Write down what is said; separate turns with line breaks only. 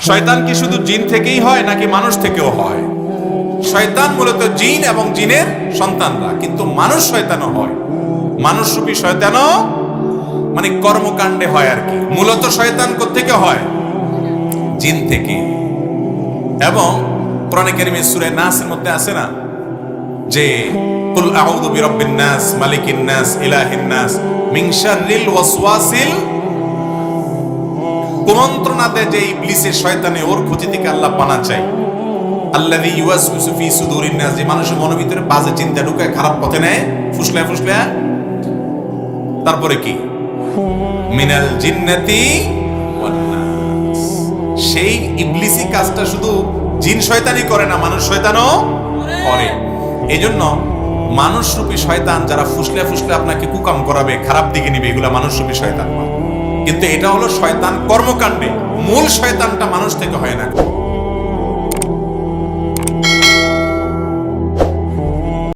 শয়তান কি শুধু জিন থেকেই হয় নাকি মানুষ থেকেও হয়? শয়তান মূলত জিন এবং জিনের সন্তানরা, কিন্তু মানুষ শয়তানও হয়। মানুষরূপী শয়তানও মানে কর্মকাণ্ডে হয় আর কি। মূলত শয়তান কোত্থেকে হয়? জিন থেকে। এবং কোরআনে কারীমে সূরা নাসের মধ্যে আছে না যে কুল আউযু বিরাব্বিন নাস মালিকিন নাস ইলাহিন নাস মিন শাররিল ওয়াসওয়াসিল, কুমন্ত্রণা দেয় যে ইবলিসের শয়তানে, ওর ক্ষতি থেকে আল্লাহ পানা চাই। আল্লাযী ইউওয়াসওয়িসু ফি সুদুরিন নাস, যে মানুষের মনের ভিতরে বাজে চিন্তা ঢুকায়, খারাপ পথে নেয়, ফুসলা ফুসলা। তারপরে কি? মিনাল জিন্নাতি ওয়ান নাস। সেই ইবলিসি কাজটা শুধু জিন শয়তানই করে না, মানুষ শয়তানও করে। এজন্য মানুষরূপী শয়তান যারা ফুসলা ফুসলা আপনাকে কুকাম করাবে, খারাপ দিকে নিবে, এগুলা মানুষরূপী শয়তান। কিন্তু এটা হলো শয়তান কর্মকাণ্ডে, মূল শয়তানটা মানুষ থেকে হয় না।